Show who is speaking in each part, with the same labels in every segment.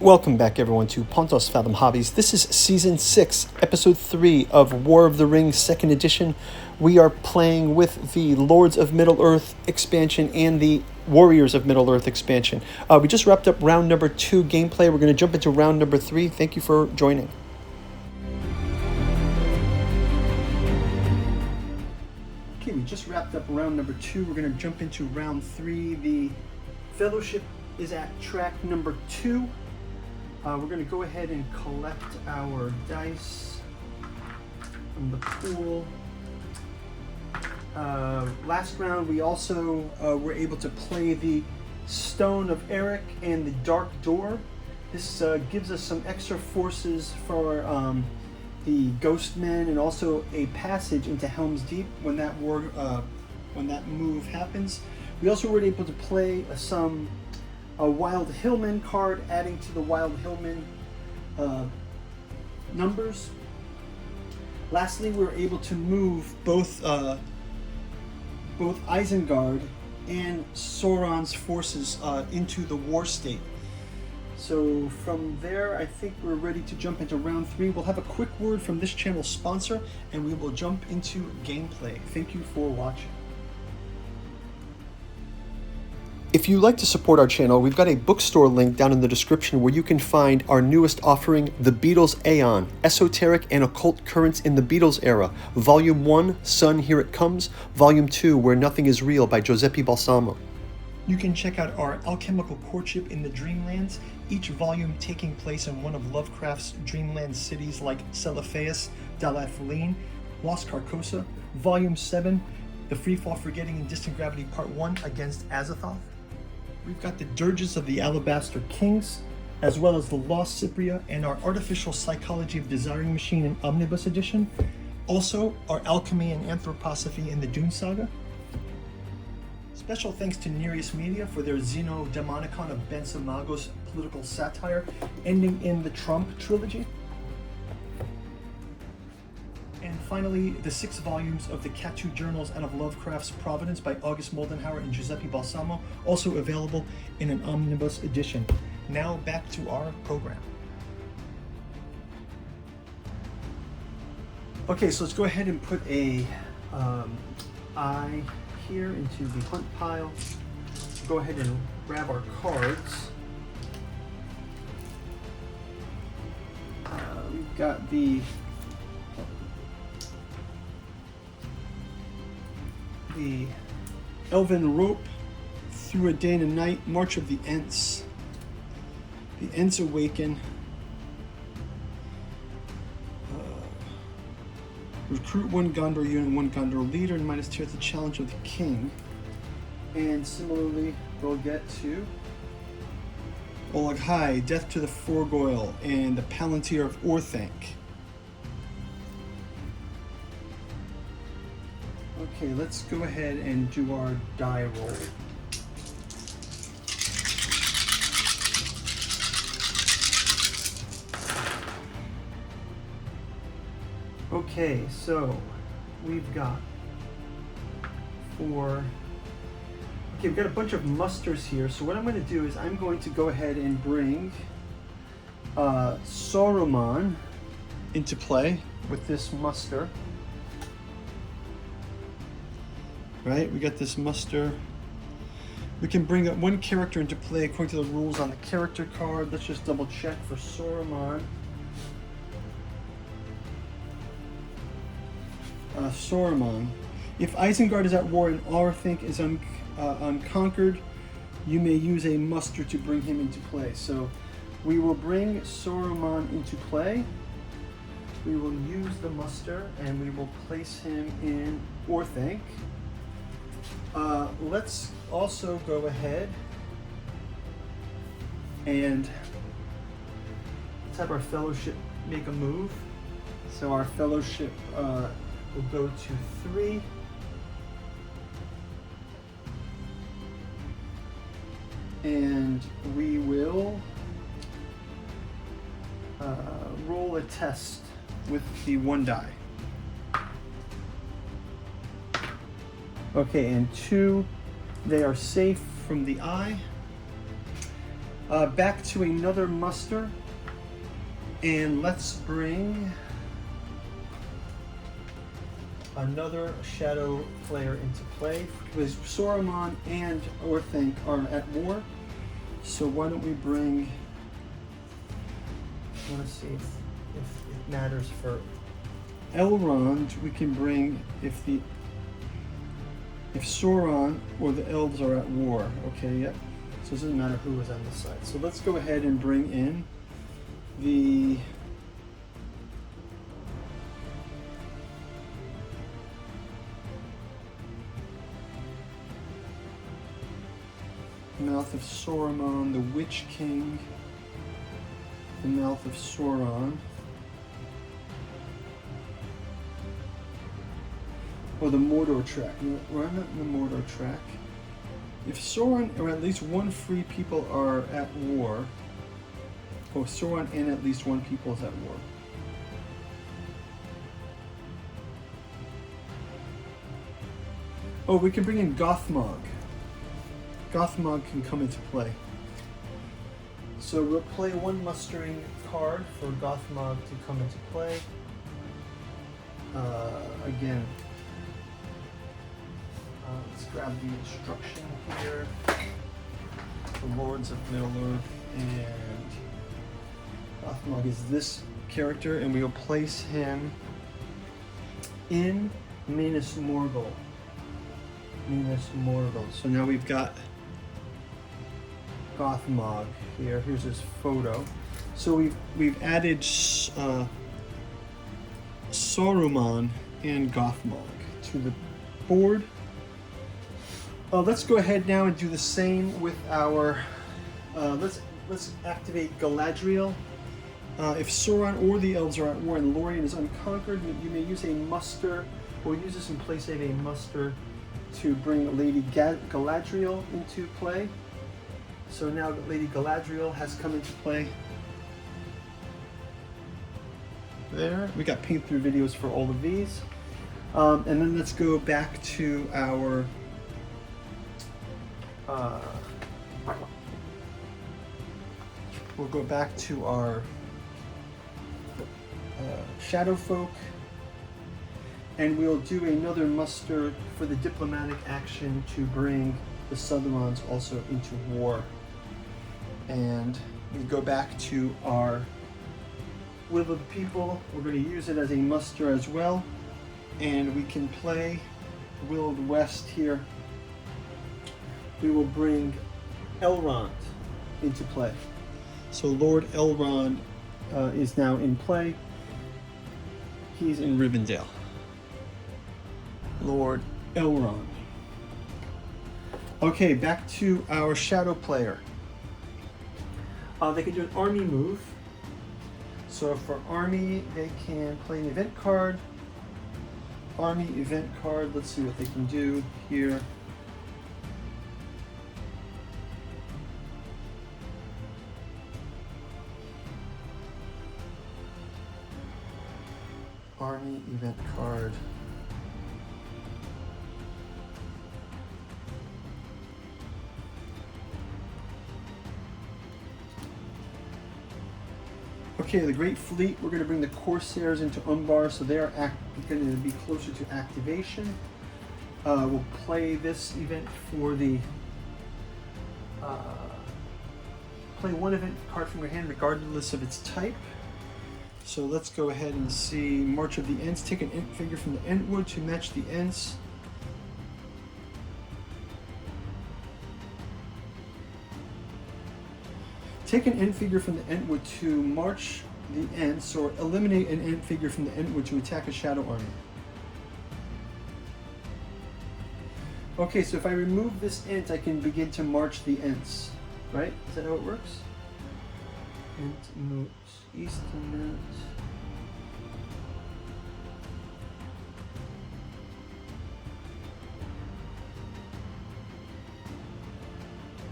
Speaker 1: Welcome back, everyone, to Pontos Fathom Hobbies. This is Season 6, Episode 3 of War of the Rings 2nd Edition. We are playing with the Lords of Middle-earth expansion and the Warriors of Middle-earth expansion. We just wrapped up round number 2 gameplay. We're going to jump into round number 3. Thank you for joining. Okay, we just wrapped up round number 2. We're going to jump into round 3. The Fellowship is at track number 2. We're going to go ahead and collect our dice from the pool. Last round we also were able to play the Stone of Eric and the Dark Door. This gives us some extra forces for the Ghost Men and also a passage into Helm's Deep when that move happens. We also were able to play a Wild Hillman card, adding to the Wild Hillman numbers. Lastly, we were able to move both Isengard and Sauron's forces into the war state. So from there, I think we're ready to jump into round 3. We'll have a quick word from this channel's sponsor, and we will jump into gameplay. Thank you for watching. If you'd like to support our channel, we've got a bookstore link down in the description where you can find our newest offering, The Beatles Aeon, Esoteric and Occult Currents in the Beatles Era, Volume 1, Sun, Here It Comes, Volume 2, Where Nothing Is Real by Giuseppe Balsamo. You can check out our Alchemical Courtship in the Dreamlands, each volume taking place in one of Lovecraft's dreamland cities like Celophaeus, Dalathaline, Las Carcosa, Volume 7, The Freefall, Forgetting, and Distant Gravity Part 1 against Azathoth. We've got the Dirges of the Alabaster Kings, as well as the Lost Cypria and our Artificial Psychology of Desiring Machine in Omnibus Edition. Also, our Alchemy and Anthroposophy in the Dune Saga. Special thanks to Nereus Media for their Xenodemonicon of Bensamagos political satire, ending in the Trump trilogy. And finally, the 6 volumes of the Catu Journals out of Lovecraft's Providence by August Moldenhauer and Giuseppe Balsamo, also available in an omnibus edition. Now back to our program. Okay, so let's go ahead and put a eye here into the hunt pile. Go ahead and grab our cards. We've got the Elven Rope, Through a Day and a Night, March of the Ents, the Ents Awaken, recruit 1 Gondor unit, 1 Gondor leader, and -2 at the Challenge of the King. And similarly, we'll get to Olaghai, Death to the Forgoil, and the Palantir of Orthanc. Okay, let's go ahead and do our die roll. Okay, so we've got we've got a bunch of musters here. So what I'm going to do is I'm going to go ahead and bring Saruman into play with this muster. Right, we got this muster. We can bring up 1 character into play according to the rules on the character card. Let's just double check for Saruman. Saruman. If Isengard is at war and Orthanc is unconquered, you may use a muster to bring him into play. So we will bring Saruman into play. We will use the muster and we will place him in Orthanc. Let's also go ahead and let's have our Fellowship make a move. So our Fellowship will go to 3. And we will roll a test with the 1 die. Okay, and 2, they are safe from the eye. Back to another muster, and let's bring another shadow player into play, because Saruman and Orthanc are at war. So why don't we bring, I want to see if it matters for Elrond. We can bring if Sauron or the elves are at war. Okay, yep. So it doesn't matter who is on this side. So let's go ahead and bring in the Mouth of Saruman, the Witch King, the Mouth of Sauron, or the Mordor track. We're not in the Mordor track. If Sauron or at least one free people are at war, or Sauron and at least one people is at war. Oh, we can bring in Gothmog. Gothmog can come into play. So we'll play one mustering card for Gothmog to come into play. Again, let's grab the instruction here. The Lords of Middle-earth, and Gothmog is this character, and we will place him in Minas Morgul. Minas Morgul. So now we've got Gothmog here. Here's his photo. So we've added Saruman and Gothmog to the board. Let's go ahead now and do the same with our. Let's activate Galadriel. If Sauron or the elves are at war and Lorien is unconquered, you may use a muster, or use this in place of a muster, to bring Lady Galadriel into play. So now that Lady Galadriel has come into play. There, we got paint through videos for all of these. And then let's go back to our we'll go back to our Shadow Folk, and we'll do another muster for the diplomatic action to bring the Southrons also into war. And we go back to our Will of the People. We're going to use it as a muster as well, and we can play Will of the West here. We will bring Elrond into play. So Lord Elrond is now in play. He's in Rivendell. Lord Elrond. Okay, back to our shadow player. They can do an army move. So for army, they can play an event card. Army event card. Let's see what they can do here. Army event card. Okay, the Great Fleet, we're going to bring the Corsairs into Umbar, so they are going to be closer to activation. We'll play this event for the... play one event card from your hand regardless of its type. So let's go ahead and see March of the Ents. Take an Ent figure from the Entwood to match the Ents. Take an Ent figure from the Entwood to march the Ents, or eliminate an Ent figure from the Entwood to attack a shadow army. Okay, so if I remove this Ent, I can begin to march the Ents, right? Is that how it works? Ent moves east and Ent.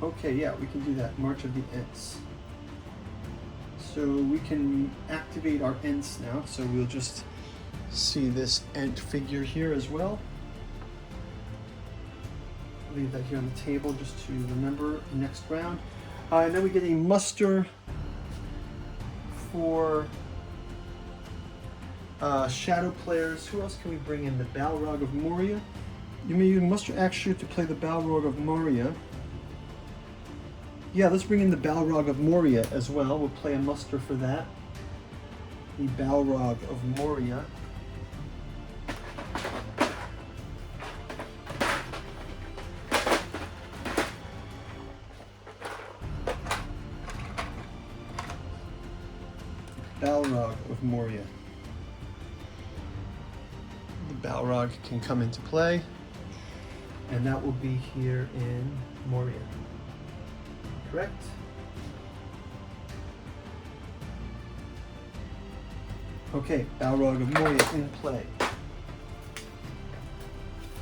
Speaker 1: Okay, yeah, we can do that. March of the Ents. So we can activate our Ents now. So we'll just see this Ent figure here as well. Leave that here on the table just to remember next round. And then we get a muster for shadow players. Who else can we bring in? The Balrog of Moria. You may use muster action to play the Balrog of Moria. Yeah, let's bring in the Balrog of Moria as well. We'll play a muster for that. The Balrog of Moria. Balrog of Moria. The Balrog can come into play, and that will be here in Moria. Correct? Okay, Balrog of Moria in play.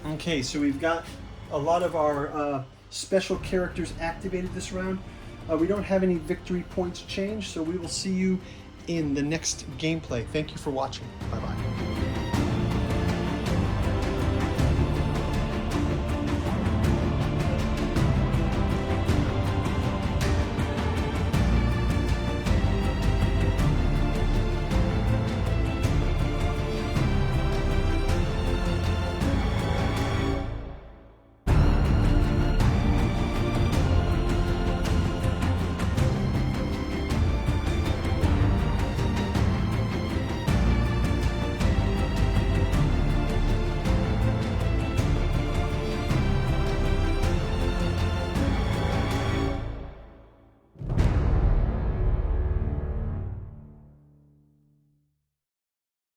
Speaker 1: Okay, so we've got a lot of our special characters activated this round. We don't have any victory points changed, so we will see you in the next gameplay. Thank you for watching. Bye-bye.